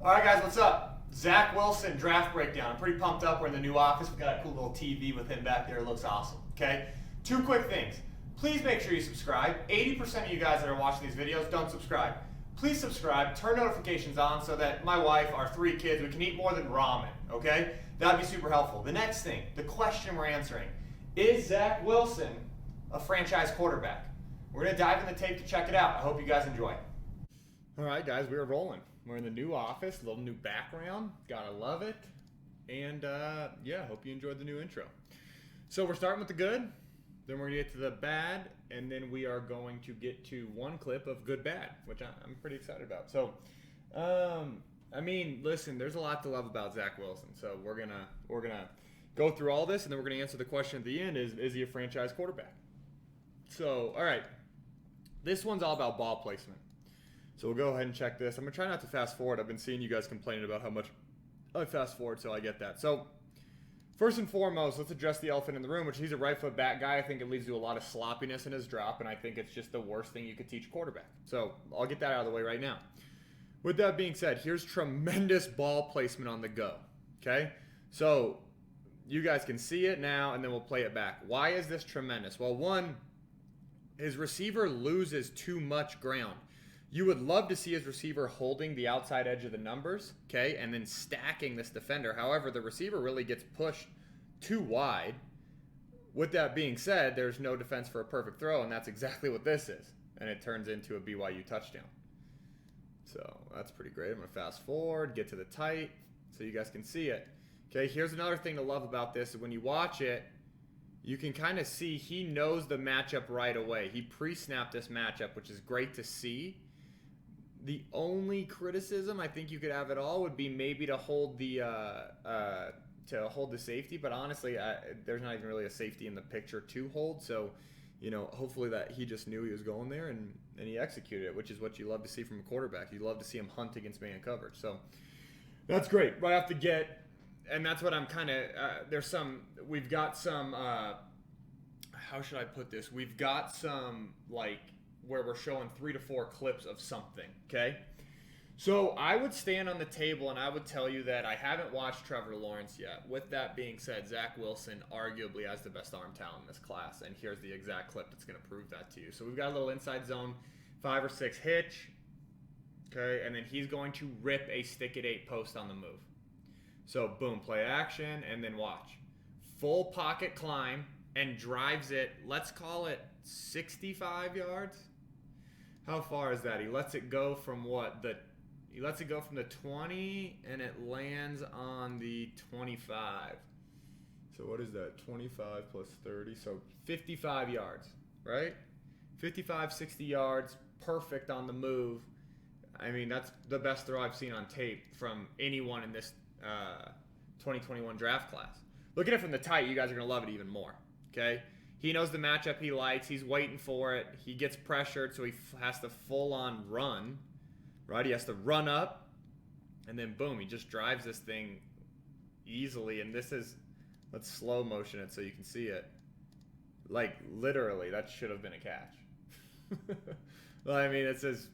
All right, guys, what's up? Zach Wilson draft breakdown. I'm pretty pumped up. We're in the new office. We got a cool little TV with him back there. It looks awesome. Okay. Two quick things. Please make sure you subscribe. 80% of you guys that are watching these videos don't subscribe. Please subscribe. Turn notifications on so that my wife, our 3 kids, we can eat more than ramen. Okay. That'd be super helpful. The next thing, the question we're answering: is Zach Wilson a franchise quarterback? We're gonna dive in the tape to check it out. I hope you guys enjoy. All right, guys, we are rolling. We're in the new office, a little new background. Gotta love it. And yeah, hope you enjoyed the new intro. So we're starting with the good, then we're gonna get to the bad, and then we are going to get to one clip of good bad, which I'm pretty excited about. So, I mean, listen, there's a lot to love about Zach Wilson. So we're gonna go through all this, and then we're gonna answer the question at the end: is he a franchise quarterback? So, all right, this one's all about ball placement. So we'll go ahead and check this. I'm going to try not to fast forward. I've been seeing you guys complaining about how much I fast forward, so I get that. So first and foremost, let's address the elephant in the room, which he's a right foot back guy. I think it leads to a lot of sloppiness in his drop, and I think it's just the worst thing you could teach a quarterback. So I'll get that out of the way right now. With that being said, here's tremendous ball placement on the go. Okay? So you guys can see it now, and then we'll play it back. Why is this tremendous? Well, one, his receiver loses too much ground. You would love to see his receiver holding the outside edge of the numbers, okay, and then stacking this defender. However, the receiver really gets pushed too wide. With that being said, there's no defense for a perfect throw, and that's exactly what this is. And it turns into a BYU touchdown. So that's pretty great. I'm going to fast forward, get to the tight, so you guys can see it. Okay, here's another thing to love about this. When you watch it, you can kind of see he knows the matchup right away. He pre-snapped this matchup, which is great to see. The only criticism I think you could have at all would be maybe to hold the safety, but honestly, there's not even really a safety in the picture to hold. So, you know, hopefully that he just knew he was going there and he executed it, which is what you love to see from a quarterback. You love to see him hunt against man coverage. So that's great. Right off the get, and that's what I'm kind of. We've got some. How should I put this? We've got some where we're showing 3 to 4 clips of something, okay? So I would stand on the table and I would tell you that I haven't watched Trevor Lawrence yet. With that being said, Zach Wilson arguably has the best arm talent in this class, and here's the exact clip that's going to prove that to you. So we've got a little inside zone 5 or 6 hitch, okay, and then he's going to rip a stick at 8 post on the move. So boom, play action, and then watch. Full pocket climb and drives it, let's call it 65 yards. How far is that? He lets it go from He lets it go from the 20, and it lands on the 25. So what is that? 25 plus 30, so 55 yards, right? 55, 60 yards, perfect on the move. I mean, that's the best throw I've seen on tape from anyone in this 2021 draft class. Look at it from the tight. You guys are going to love it even more, okay? He knows the matchup he likes. He's waiting for it. He gets pressured, so he has to full-on run, right? He has to run up, and then boom, he just drives this thing easily. And this is, let's slow motion it so you can see it. Like, literally, that should have been a catch. Well, I mean, it says,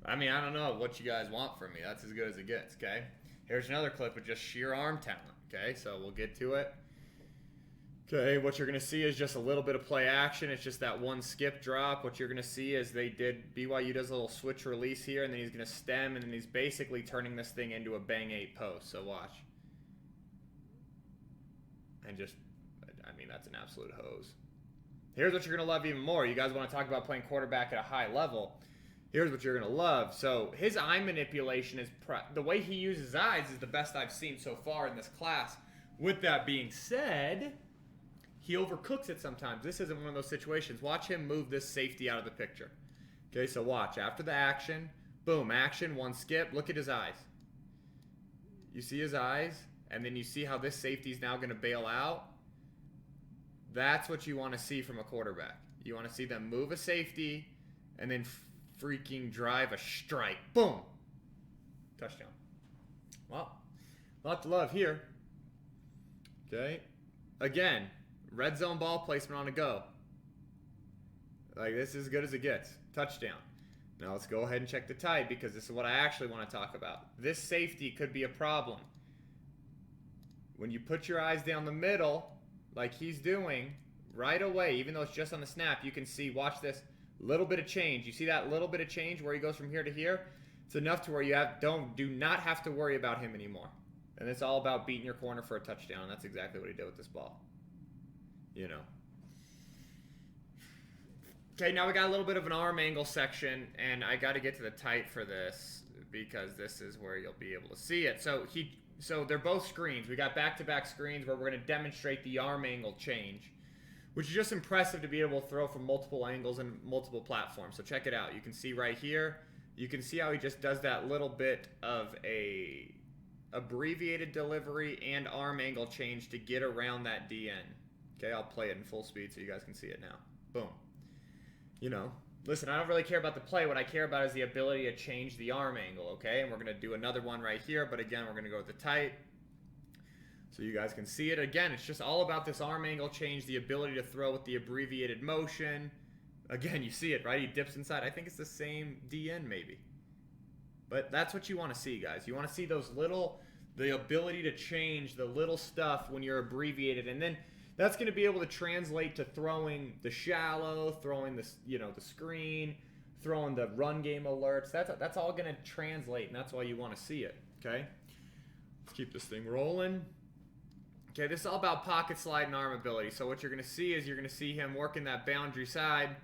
I mean, I don't know what you guys want from me. That's as good as it gets, okay? Here's another clip of just sheer arm talent, okay? So we'll get to it. Okay, what you're going to see is just a little bit of play action. It's just that one skip drop. What you're going to see is BYU does a little switch release here, and then he's going to stem, and then he's basically turning this thing into a bang 8 post. So watch. And just, I mean, that's an absolute hose. Here's what you're going to love even more. You guys want to talk about playing quarterback at a high level. Here's what you're going to love. So his eye manipulation is, the way he uses eyes is the best I've seen so far in this class. With that being said, he overcooks it sometimes. This isn't one of those situations. Watch him move this safety out of the picture. Okay, so watch. After the action, boom, action, one skip. Look at his eyes. You see his eyes? And then you see how this safety is now going to bail out? That's what you want to see from a quarterback. You want to see them move a safety and then freaking drive a strike. Boom. Touchdown. Well, a lot to love here. Okay. Again, red zone ball placement on a go. Like, this is as good as it gets. Touchdown. Now let's go ahead and check the tight, because this is what I actually want to talk about. This safety could be a problem. When you put your eyes down the middle, like he's doing, right away, even though it's just on the snap, you can see, watch this, little bit of change. You see that little bit of change where he goes from here to here? It's enough to where you do not have to worry about him anymore. And it's all about beating your corner for a touchdown. That's exactly what he did with this ball. You know. Okay, now we got a little bit of an arm angle section, and I got to get to the tight for this because this is where you'll be able to see it. So they're both screens. We got back-to-back screens where we're going to demonstrate the arm angle change, which is just impressive to be able to throw from multiple angles and multiple platforms. So check it out. You can see right here, you can see how he just does that little bit of a abbreviated delivery and arm angle change to get around that DN. Okay, I'll play it in full speed so you guys can see it now. Boom. You know, listen, I don't really care about the play. What I care about is the ability to change the arm angle, okay? And we're going to do another one right here, but again, we're going to go with the tight so you guys can see it. Again, it's just all about this arm angle change, the ability to throw with the abbreviated motion. Again, you see it, right? He dips inside. I think it's the same DN maybe. But that's what you want to see, guys. You want to see those the ability to change the little stuff when you're abbreviated, and then that's going to be able to translate to throwing the shallow, throwing the screen, throwing the run game alerts. That's all going to translate, and that's why you want to see it. Okay, let's keep this thing rolling. Okay, this is all about pocket slide and arm ability. So what you're going to see is you're going to see him working that boundary side.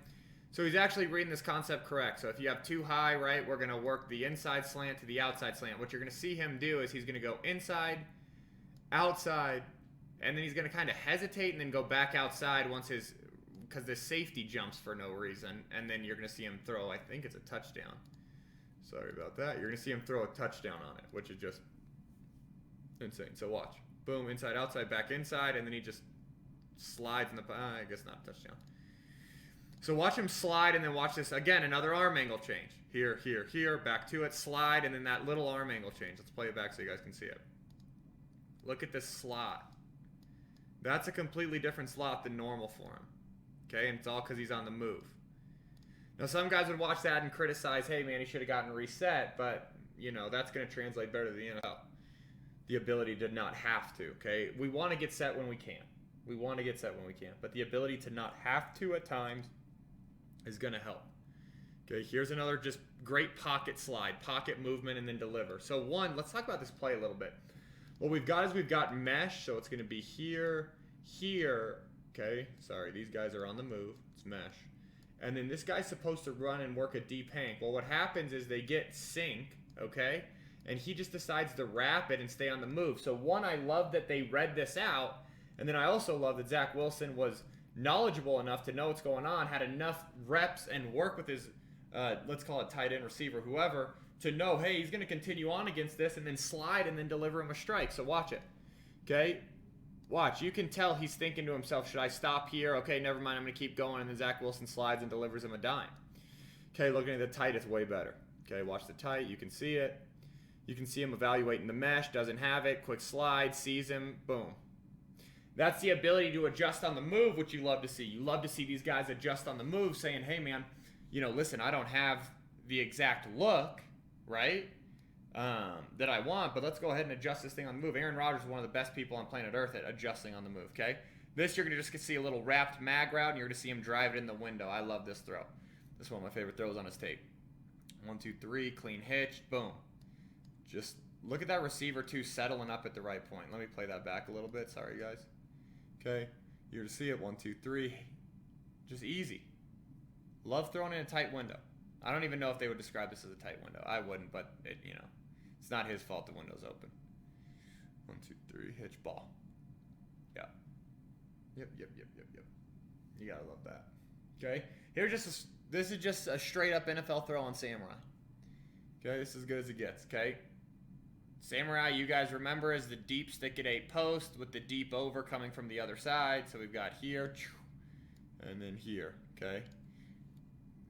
So he's actually reading this concept correct. So if you have too high, right, we're going to work the inside slant to the outside slant. What you're going to see him do is he's going to go inside, outside, and then he's going to kind of hesitate and then go back outside because the safety jumps for no reason. And then you're going to see him throw, I think it's a touchdown. Sorry about that. You're going to see him throw a touchdown on it, which is just insane. So watch. Boom, inside, outside, back inside, and then he just slides in the, I guess not a touchdown. So watch him slide, and then watch this, again, another arm angle change. Here, here, here, back to it, slide, and then that little arm angle change. Let's play it back so you guys can see it. Look at this slot. That's a completely different slot than normal for him. Okay, and it's all because he's on the move. Now, some guys would watch that and criticize, hey, man, he should have gotten reset, but, you know, that's going to translate better to the NFL. The ability to not have to, okay? We want to get set when we can. We want to get set when we can. But the ability to not have to at times is going to help. Okay, here's another just great pocket slide, pocket movement, and then deliver. So one, let's talk about this play a little bit. What we've got mesh, so it's going to be here, here, okay? Sorry, these guys are on the move. It's mesh. And then this guy's supposed to run and work a deep hank. Well, what happens is they get sync, okay? And he just decides to wrap it and stay on the move. So one, I love that they read this out. And then I also love that Zach Wilson was knowledgeable enough to know what's going on, had enough reps and work with his, let's call it tight end receiver, whoever, to know, hey, he's going to continue on against this and then slide and then deliver him a strike. So watch it. Okay? Watch. You can tell he's thinking to himself, should I stop here? Okay, never mind. I'm going to keep going. And then Zach Wilson slides and delivers him a dime. Okay, looking at the tight, it's way better. Okay, watch the tight. You can see it. You can see him evaluating the mesh, doesn't have it, quick slide, sees him, boom. That's the ability to adjust on the move, which you love to see. You love to see these guys adjust on the move, saying, hey, man, you know, listen, I don't have the exact look, right, that I want, but let's go ahead and adjust this thing on the move. Aaron Rodgers is one of the best people on planet Earth at adjusting on the move, okay? This, you're going to just see a little wrapped mag route, and you're going to see him drive it in the window. I love this throw. This is one of my favorite throws on his tape. 1, 2, 3, clean hitch, boom. Just look at that receiver, too, settling up at the right point. Let me play that back a little bit. Sorry, guys. Okay. You're to see it. 1, 2, 3. Just easy. Love throwing in a tight window. I don't even know if they would describe this as a tight window. I wouldn't, but, it's not his fault the window's open. 1, 2, 3. Hitch ball. Yeah. Yep. You got to love that. Okay. This is just a straight-up NFL throw on Samurai. Okay, this is as good as it gets, okay? Samurai, you guys remember, is the deep stick at 8 post with the deep over coming from the other side. So we've got here, and then here, okay?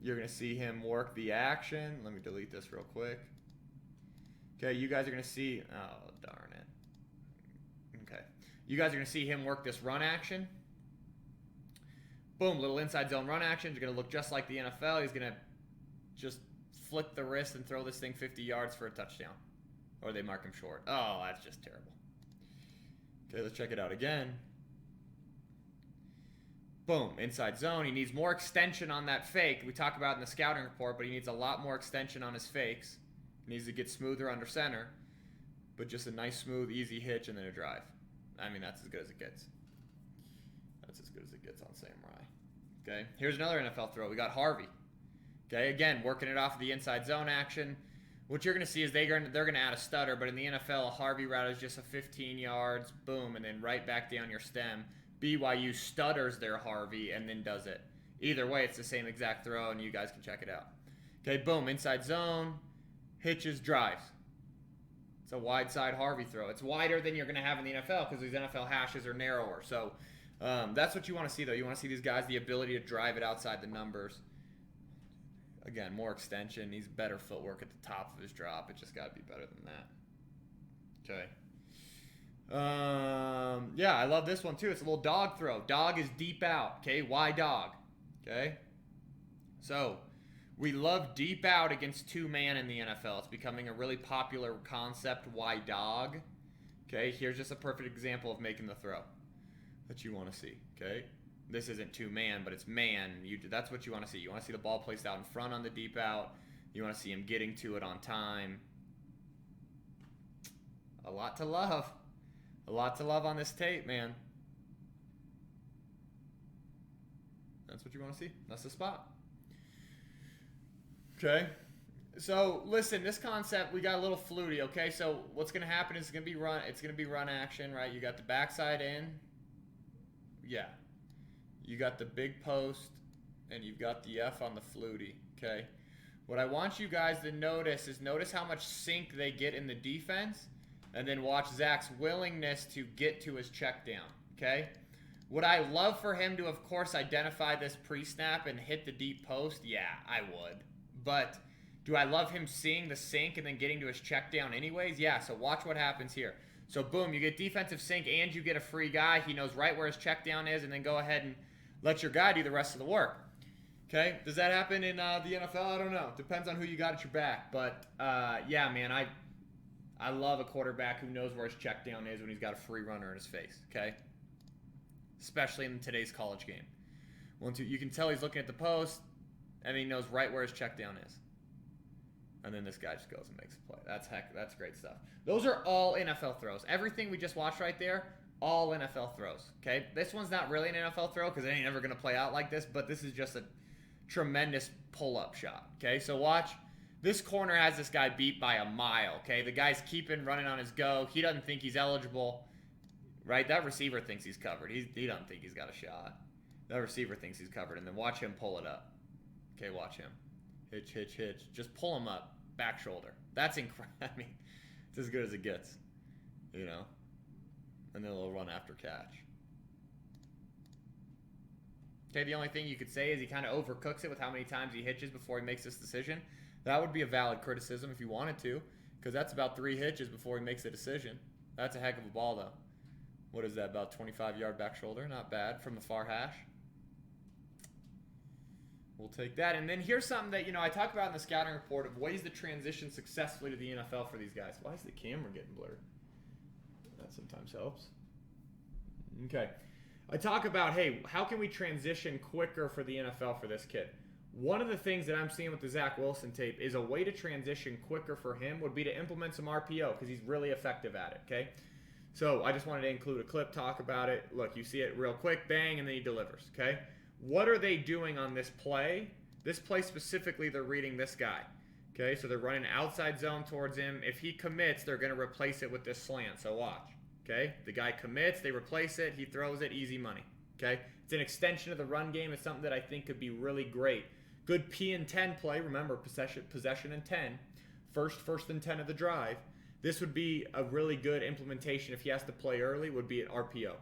You're going to see him work the action. Let me delete this real quick. Okay, you guys are going to see, oh, darn it. Okay. You guys are going to see him work this run action. Boom, little inside zone run action. You're going to look just like the NFL. He's going to just flick the wrist and throw this thing 50 yards for a touchdown. Or they mark him short. Oh, that's just terrible. Okay, let's check it out again. Boom, inside zone. He needs more extension on that fake. We talk about it in the scouting report, but he needs a lot more extension on his fakes. He needs to get smoother under center. But just a nice, smooth, easy hitch and then a drive. I mean, that's as good as it gets. That's as good as it gets on Samurai. Okay, here's another NFL throw. We got Harvey. Okay, again, working it off of the inside zone action. What you're going to see is they're going to add a stutter, but in the NFL, a Harvey route is just a 15 yards, boom, and then right back down your stem. BYU stutters their Harvey and then does it. Either way, it's the same exact throw, and you guys can check it out. Okay, boom, inside zone, hitches, drives. It's a wide side Harvey throw. It's wider than you're going to have in the NFL because these NFL hashes are narrower. So that's what you want to see, though. You want to see these guys, the ability to drive it outside the numbers. Again, more extension. He's better footwork at the top of his drop. It just got to be better than that. Okay. Yeah, I love this one too. It's a little dog throw. Dog is deep out. Okay, why dog? Okay. So we love deep out against two-man in the NFL. It's becoming a really popular concept. Why dog? Okay, here's just a perfect example of making the throw that you want to see. Okay. This isn't two-man, but it's man. That's what you want to see. You want to see the ball placed out in front on the deep out. You want to see him getting to it on time. A lot to love. A lot to love on this tape, man. That's what you want to see. That's the spot. Okay. So, listen, this concept, we got a little fluty, okay? So, what's going to happen is it's going to be run action, right? You got the backside in. Yeah. You got the big post, and you've got the F on the fluty, okay? What I want you guys to notice is how much sink they get in the defense, and then watch Zach's willingness to get to his check down, okay? Would I love for him to, of course, identify this pre-snap and hit the deep post? Yeah, I would. But do I love him seeing the sink and then getting to his check down anyways? Yeah, so watch what happens here. So, boom, you get defensive sink and you get a free guy. He knows right where his check down is, and then go ahead and let your guy do the rest of the work. Okay, does that happen in the NFL? I don't know. Depends on who you got at your back. But, yeah, man, I love a quarterback who knows where his check down is when he's got a free runner in his face, okay? Especially in today's college game. You can tell he's looking at the post, and he knows right where his check down is. And then this guy just goes and makes a play. That's great stuff. Those are all NFL throws. Everything we just watched right there, all NFL throws, okay? This one's not really an NFL throw because it ain't ever going to play out like this, but this is just a tremendous pull-up shot, okay? So watch. This corner has this guy beat by a mile, okay? The guy's keeping running on his go. He doesn't think he's eligible, right? That receiver thinks he's covered. He doesn't think he's got a shot. That receiver thinks he's covered, and then watch him pull it up. Okay, watch him. Hitch, hitch, hitch. Just pull him up. Back shoulder. That's incredible. I mean, it's as good as it gets, you know? And then a little run after catch. Okay, the only thing you could say is he kind of overcooks it with how many times he hitches before he makes this decision. That would be a valid criticism if you wanted to, because that's about 3 hitches before he makes a decision. That's a heck of a ball, though. What is that, about 25-yard back shoulder? Not bad from the far hash. We'll take that. And then here's something that, I talk about in the scouting report of ways to transition successfully to the NFL for these guys. Why is the camera getting blurred? That sometimes helps. Okay. I talk about, hey, how can we transition quicker for the NFL for this kid? One of the things that I'm seeing with the Zach Wilson tape is a way to transition quicker for him would be to implement some RPO because he's really effective at it, okay? So I just wanted to include a clip, talk about it. Look, you see it real quick, bang, and then he delivers, okay? What are they doing on this play? This play specifically, they're reading this guy. Okay, so they're running outside zone towards him. If he commits, they're going to replace it with this slant. So watch. Okay, the guy commits, they replace it, he throws it, easy money. Okay, it's an extension of the run game. It's something that I think could be really great. Good P and 10 play. Remember, possession and 10. First and 10 of the drive. This would be a really good implementation if he has to play early, would be an RPO.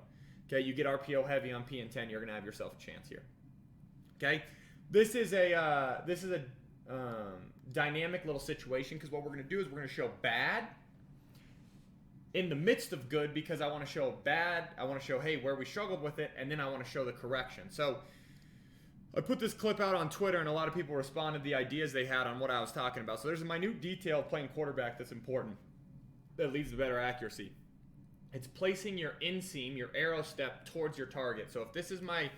Okay, you get RPO heavy on P and 10, you're going to have yourself a chance here. Okay, this is a dynamic little situation because what we're going to do is we're going to show bad in the midst of good because I want to show bad. I want to show, hey, where we struggled with it, and then I want to show the correction. So I put this clip out on Twitter, and a lot of people responded to the ideas they had on what I was talking about. So there's a minute detail of playing quarterback that's important, that leads to better accuracy. It's placing your inseam, your arrow step, towards your target. So if this is my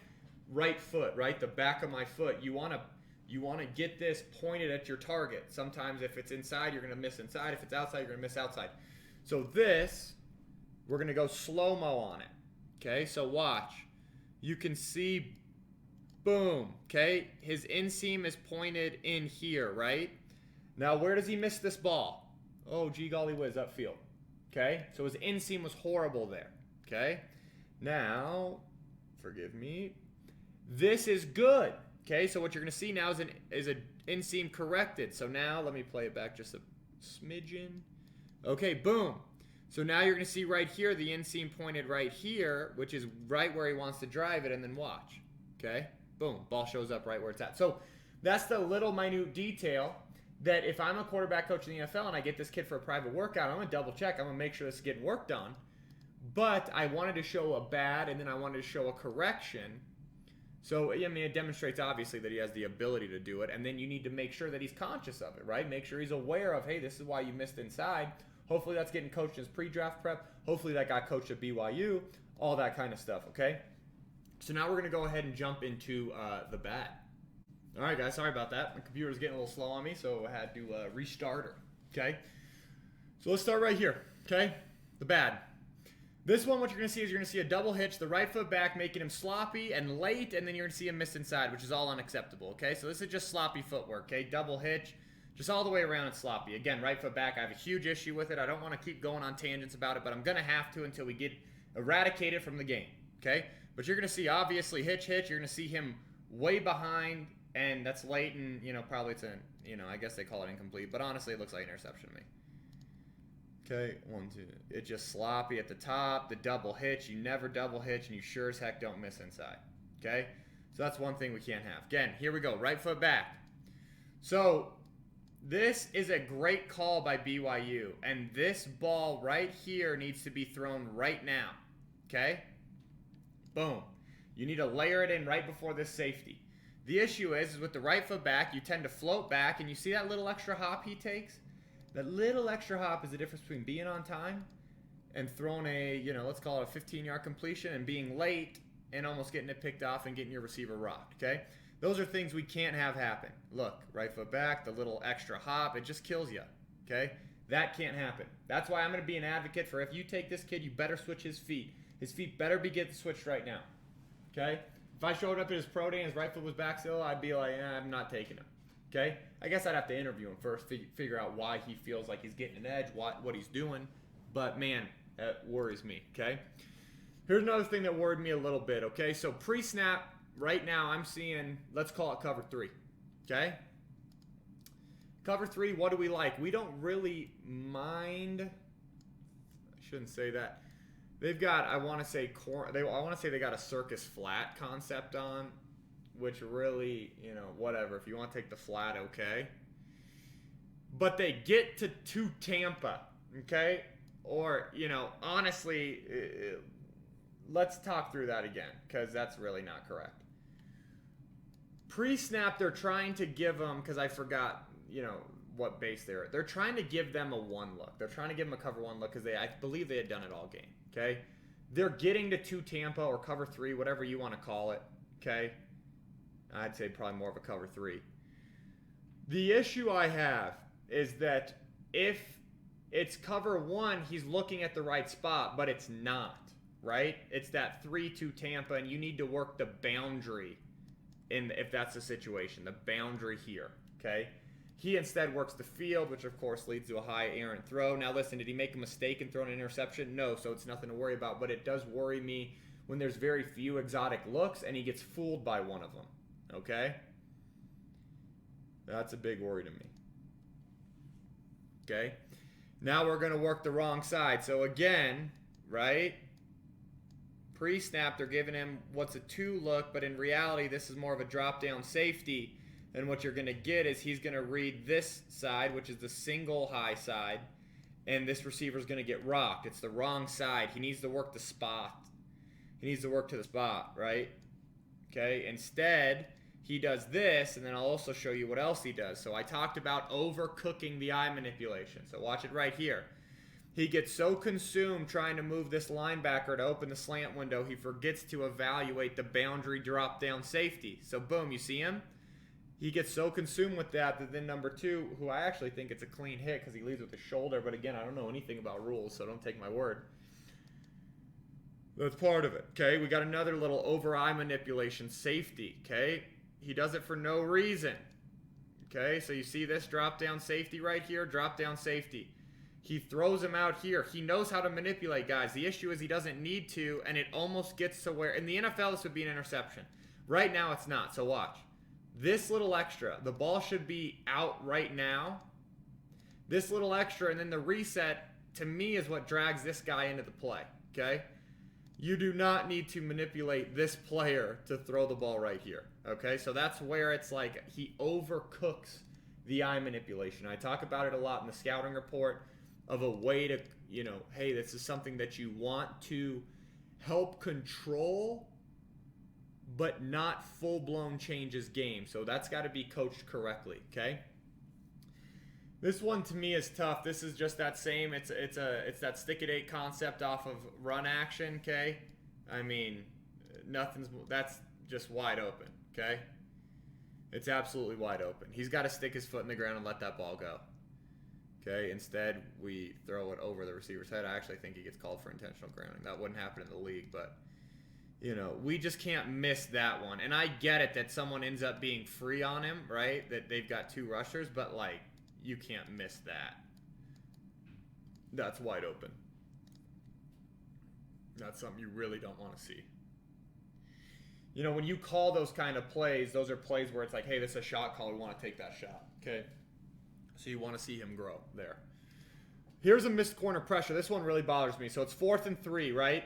right foot, right, the back of my foot, you want to get this pointed at your target. Sometimes if it's inside, you're going to miss inside. If it's outside, you're going to miss outside. So this, we're going to go slow-mo on it. Okay, so watch. You can see, boom, okay? His inseam is pointed in here, right? Now, where does he miss this ball? Oh, gee golly whiz, upfield. Okay, so his inseam was horrible there. Okay, now, forgive me. This is good. Okay, so what you're going to see now is an inseam corrected. So now, let me play it back just a smidgen. Okay, boom. So now you're going to see right here the inseam pointed right here, which is right where he wants to drive it, and then watch. Okay, boom, ball shows up right where it's at. So that's the little minute detail that if I'm a quarterback coach in the NFL and I get this kid for a private workout, I'm going to double check. I'm going to make sure this is getting work done. But I wanted to show a bad, and then I wanted to show a correction. So, I mean, it demonstrates obviously that he has the ability to do it, and then you need to make sure that he's conscious of it, right? Make sure he's aware of, hey, this is why you missed inside. Hopefully that's getting coached in his pre-draft prep. Hopefully that got coached at BYU, all that kind of stuff, okay? So now we're going to go ahead and jump into the bad. All right, guys, sorry about that. My computer's getting a little slow on me, so I had to restart her, okay? So let's start right here, okay? The bad. This one, what you're going to see is you're going to see a double hitch, the right foot back, making him sloppy and late, and then you're going to see him miss inside, which is all unacceptable, okay? So this is just sloppy footwork, okay? Double hitch, just all the way around it's sloppy. Again, right foot back, I have a huge issue with it. I don't want to keep going on tangents about it, but I'm going to have to until we get eradicated from the game, okay? But you're going to see, obviously, hitch. You're going to see him way behind, and that's late, and, probably it's I guess they call it incomplete, but honestly, it looks like an interception to me. Okay, 1, 2. It's just sloppy at the top, the double hitch. You never double hitch, and you sure as heck don't miss inside. Okay? So that's one thing we can't have. Again, here we go. Right foot back. So this is a great call by BYU, and this ball right here needs to be thrown right now. Okay? Boom. You need to layer it in right before this safety. The issue is with the right foot back, you tend to float back, and you see that little extra hop he takes? That little extra hop is the difference between being on time and throwing a, let's call it a 15-yard completion, and being late and almost getting it picked off and getting your receiver rocked, okay? Those are things we can't have happen. Look, right foot back, the little extra hop, it just kills you, okay? That can't happen. That's why I'm going to be an advocate for if you take this kid, you better switch his feet. His feet better be getting switched right now, okay? If I showed up at his pro day and his right foot was back still, I'd be like, I'm not taking him. Okay? I guess I'd have to interview him first, figure out why he feels like he's getting an edge, what he's doing. But, man, that worries me, okay? Here's another thing that worried me a little bit, okay? So pre-snap, right now I'm seeing, let's call it cover 3, okay? Cover 3, what do we like? We don't really mind. I shouldn't say that. They've got, I want to say they got a circus flat concept on, which really, whatever. If you want to take the flat, okay. But they get to Tampa, okay? Or, honestly, let's talk through that again, because that's really not correct. Pre-snap, they're trying to give them, because I forgot, what base they're trying to give them a 1 look. They're trying to give them a cover 1 look, because I believe they had done it all game. Okay, they're getting to Tampa or cover 3, whatever you want to call it. Okay, I'd say probably more of a cover 3. The issue I have is that if it's cover 1, he's looking at the right spot, but it's not, right? It's that 3-2 Tampa, and you need to work the boundary if that's the situation, the boundary here. Okay. He instead works the field, which of course leads to a high errant throw. Now listen, did he make a mistake and throw an interception? No, so it's nothing to worry about. But it does worry me when there's very few exotic looks and he gets fooled by one of them. Okay? That's a big worry to me. Okay? Now we're going to work the wrong side. So again, right? Pre-snap, they're giving him what's a 2 look, but in reality, this is more of a drop-down safety. And what you're going to get is he's going to read this side, which is the single high side, and this receiver's going to get rocked. It's the wrong side. He needs to work the spot. He needs to work to the spot, right? Okay, instead, he does this, and then I'll also show you what else he does. So I talked about overcooking the eye manipulation. So watch it right here. He gets so consumed trying to move this linebacker to open the slant window, he forgets to evaluate the boundary drop down safety. So boom, you see him? He gets so consumed with that then number 2, who I actually think it's a clean hit because he leads with the shoulder, but again, I don't know anything about rules, so don't take my word. That's part of it, okay? We got another little over eye manipulation safety, okay? He does it for no reason, okay? So you see this drop down safety right here, drop down safety. He throws him out here. He knows how to manipulate, guys. The issue is he doesn't need to, and it almost gets to where, in the NFL, this would be an interception. Right now, it's not, so watch. This little extra, the ball should be out right now. This little extra, and then the reset, to me, is what drags this guy into the play, okay? You do not need to manipulate this player to throw the ball right here, okay? So that's where it's like he overcooks the eye manipulation. I talk about it a lot in the scouting report of a way to, you know, hey, this is something that you want to help control, but not full-blown changes game. So that's got to be coached correctly, okay? This one to me is tough. This is just that same. It's that stick at 8 concept off of run action. Okay, I mean, that's just wide open. Okay, it's absolutely wide open. He's got to stick his foot in the ground and let that ball go. Okay, instead we throw it over the receiver's head. I actually think he gets called for intentional grounding. That wouldn't happen in the league, but you know, we just can't miss that one. And I get it that someone ends up being free on him, right? That they've got 2 rushers, but like, you can't miss that. That's wide open. That's something you really don't want to see. You know, when you call those kind of plays, those are plays where it's like, hey, this is a shot call. We want to take that shot. Okay? So you want to see him grow there. Here's a missed corner pressure. This one really bothers me. So it's 4th and 3, right?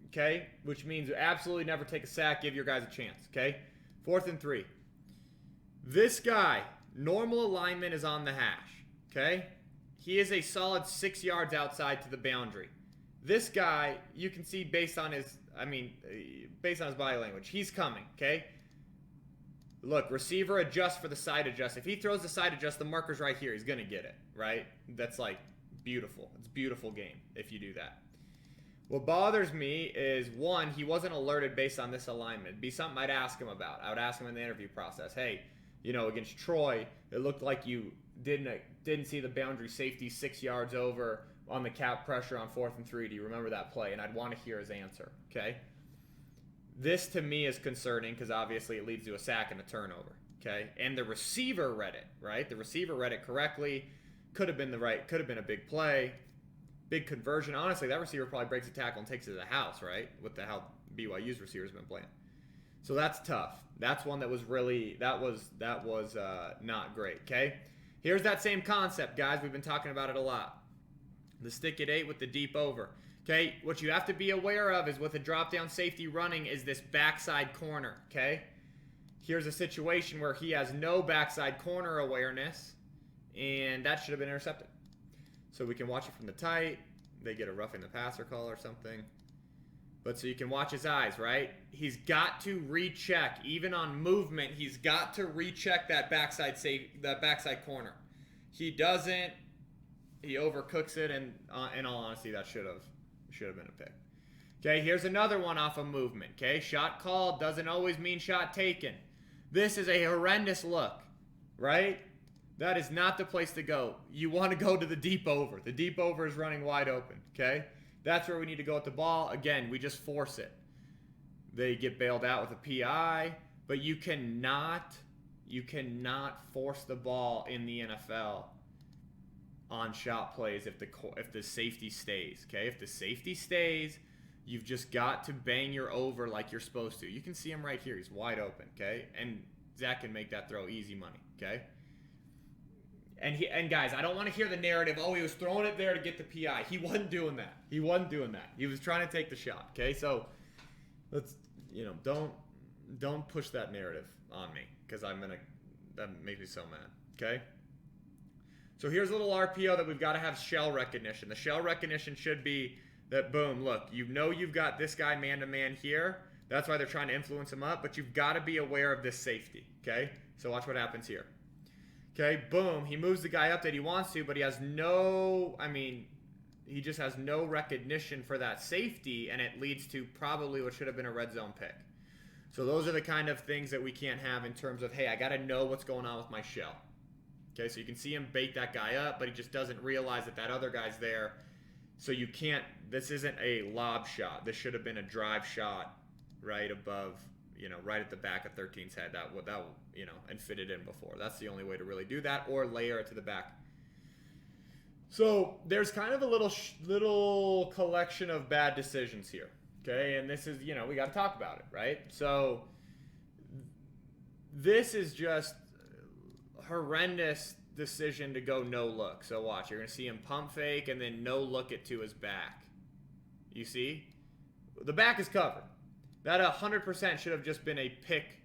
Okay? Which means absolutely never take a sack. Give your guys a chance. Okay? 4th and 3. This guy, normal alignment is on the hash, okay? He is a solid 6 yards outside to the boundary. This guy, you can see based on his body language, he's coming, okay? Look, receiver adjust for the side adjust. If he throws the side adjust, the marker's right here. He's going to get it, right? That's like beautiful. It's a beautiful game if you do that. What bothers me is, one, he wasn't alerted based on this alignment. It'd be something I'd ask him about. I would ask him in the interview process, hey, you know, against Troy, it looked like you didn't see the boundary safety 6 yards over on the cap pressure on 4th and 3. Do you remember that play? And I'd want to hear his answer, okay? This, to me, is concerning because obviously it leads to a sack and a turnover, okay? And the receiver read it, right? The receiver read it correctly. Could have been a big play, big conversion. Honestly, that receiver probably breaks a tackle and takes it to the house, right? With how BYU's receivers been playing. So that's tough. That's one that was really, that was not great, okay? Here's that same concept, guys. We've been talking about it a lot. The stick at 8 with the deep over. Okay, what you have to be aware of is with a drop-down safety running is this backside corner, okay? Here's a situation where he has no backside corner awareness, and that should have been intercepted. So we can watch it from the tight. They get a roughing the passer call or something. But so you can watch his eyes, right? He's got to recheck. Even on movement, he's got to recheck that backside corner. He doesn't. He overcooks it, and in all honesty, that should have been a pick. Okay, here's another one off of movement. Okay, shot called doesn't always mean shot taken. This is a horrendous look, right? That is not the place to go. You want to go to the deep over. The deep over is running wide open, okay? That's where we need to go with the ball. Again, we just force it. They get bailed out with a PI, but you cannot force the ball in the NFL on shot plays if the safety stays, okay? If the safety stays, you've just got to bang your over like you're supposed to. You can see him right here. He's wide open, okay? And Zach can make that throw easy money, okay? And guys, I don't want to hear the narrative, oh, he was throwing it there to get the PI. He wasn't doing that. He was trying to take the shot, okay? So let's, don't push that narrative on me because that makes me so mad, okay? So here's a little RPO that we've got to have shell recognition. The shell recognition should be that, boom, look, you've got this guy man-to-man here. That's why they're trying to influence him up, but you've got to be aware of this safety, okay? So watch what happens here. Okay, boom, he moves the guy up that he wants to, but he has no, he just has no recognition for that safety, and it leads to probably what should have been a red zone pick. So those are the kind of things that we can't have in terms of, hey, I got to know what's going on with my shell. Okay, so you can see him bait that guy up, but he just doesn't realize that that other guy's there. So you can't, this isn't a lob shot. This should have been a drive shot right above, right at the back of 13's head. That and fit it in before. That's the only way to really do that, or layer it to the back. So there's kind of a little collection of bad decisions here. Okay, and this is, we got to talk about it, right? So this is just horrendous decision to go no look. So watch, you're going to see him pump fake and then no look it to his back. You see? The back is covered. That 100% should have just been a pick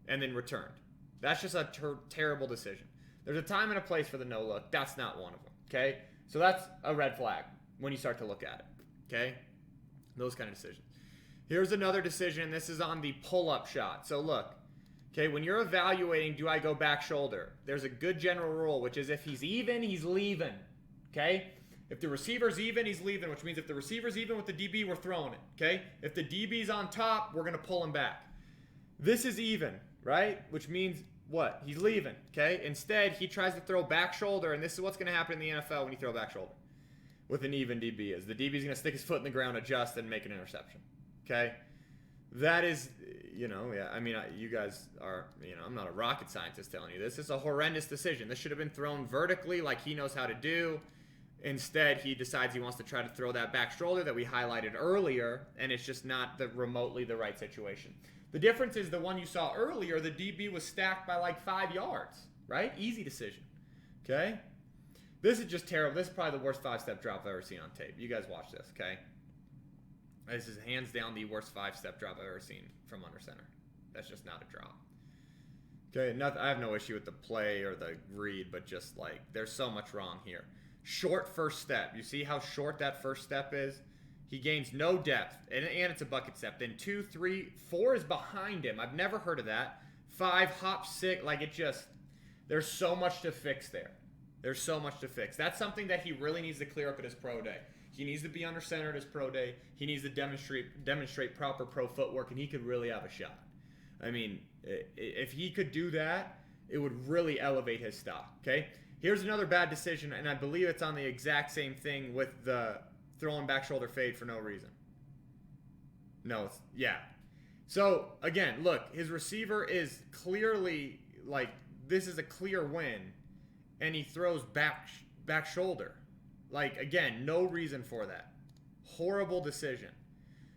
and then returned. That's just a terrible decision. There's a time and a place for the no look. That's not one of them, okay? So that's a red flag when you start to look at it, okay? Those kind of decisions. Here's another decision. This is on the pull-up shot. So look, okay, when you're evaluating, do I go back shoulder? There's a good general rule, which is if he's even, he's leaving, okay? If the receiver's even, he's leaving, which means if the receiver's even with the DB, we're throwing it, okay? If the DB's on top, we're going to pull him back. This is even, right? Which means what? He's leaving, okay? Instead, he tries to throw back shoulder, and this is what's going to happen in the NFL when you throw back shoulder with an even DB is the DB's going to stick his foot in the ground, adjust, and make an interception, okay? That is, you guys are, I'm not a rocket scientist telling you this. It's a horrendous decision. This should have been thrown vertically like he knows how to do. Instead, he decides he wants to try to throw that back shoulder that we highlighted earlier, and it's just not remotely the right situation. The difference is the one you saw earlier, the DB was stacked by like 5 yards, right? Easy decision, okay? This is just terrible. This is probably the worst 5-step drop I've ever seen on tape. You guys watch this, okay? This is hands down the worst 5-step drop I've ever seen from under center. That's just not a drop. Okay, I have no issue with the play or the read, but just like there's so much wrong here. Short first step. You see how short that first step is? He gains no depth, and it's a bucket step. Then 2, 3, 4 is behind him. I've never heard of that. 5, hop 6, there's so much to fix there. There's so much to fix. That's something that he really needs to clear up at his pro day. He needs to be under center at his pro day. He needs to demonstrate proper pro footwork, and he could really have a shot. If he could do that, it would really elevate his stock, okay? Here's another bad decision, and I believe it's on the exact same thing with the throwing back shoulder fade for no reason. So, again, look, his receiver is clearly, this is a clear win, and he throws back shoulder. Again, no reason for that. Horrible decision.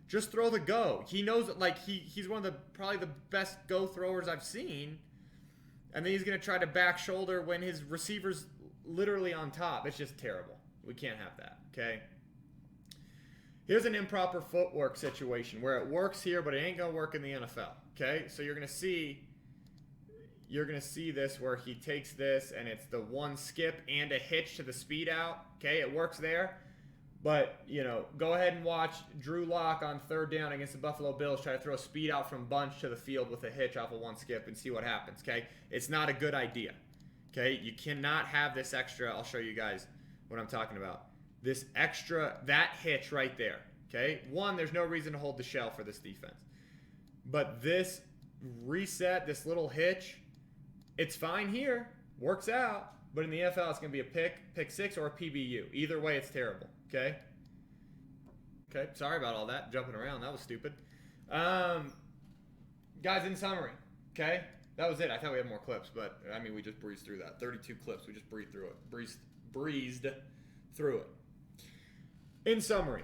Just throw the go. He knows that, he's one of probably the best go throwers I've seen, and then he's going to try to back shoulder when his receiver's literally on top. It's just terrible. We can't have that, okay? Here's an improper footwork situation where it works here, but it ain't going to work in the NFL, okay? So you're going to see this where he takes this, and it's the one skip and a hitch to the speed out, okay? It works there. But, go ahead and watch Drew Lock on 3rd down against the Buffalo Bills try to throw a speed out from bunch to the field with a hitch off of one skip and see what happens, okay? It's not a good idea, okay? You cannot have this extra. I'll show you guys what I'm talking about. This extra, that hitch right there, okay? One, there's no reason to hold the shell for this defense. But this reset, this little hitch, it's fine here, works out. But in the NFL, it's going to be a pick 6, or a PBU. Either way, it's terrible. Okay? Okay, sorry about all that. Jumping around. That was stupid. Guys, in summary, okay? That was it. I thought we had more clips, but, we just breezed through that. 32 clips. We just breezed through it. Breezed through it. In summary,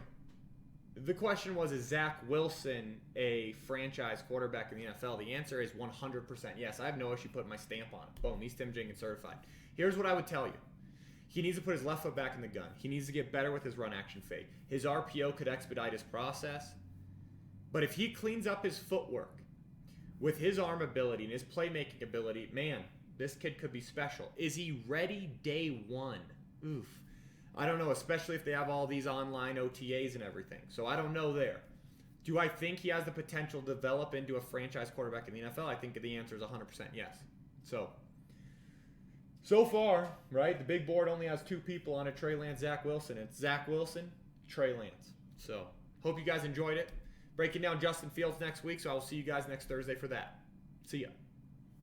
the question was, is Zach Wilson a franchise quarterback in the NFL? The answer is 100% yes. I have no issue putting my stamp on it. Boom, he's Tim Jenkins certified. Here's what I would tell you. He needs to put his left foot back in the gun. He needs to get better with his run action fade. His RPO could expedite his process. But if he cleans up his footwork with his arm ability and his playmaking ability, man, this kid could be special. Is he ready day one? Oof. I don't know, especially if they have all these online OTAs and everything. So I don't know there. Do I think he has the potential to develop into a franchise quarterback in the NFL? I think the answer is 100% yes. So far, right, the big board only has 2 people on it, Trey Lance, Zach Wilson. It's Zach Wilson, Trey Lance. So hope you guys enjoyed it. Breaking down Justin Fields next week, so I will see you guys next Thursday for that. See ya.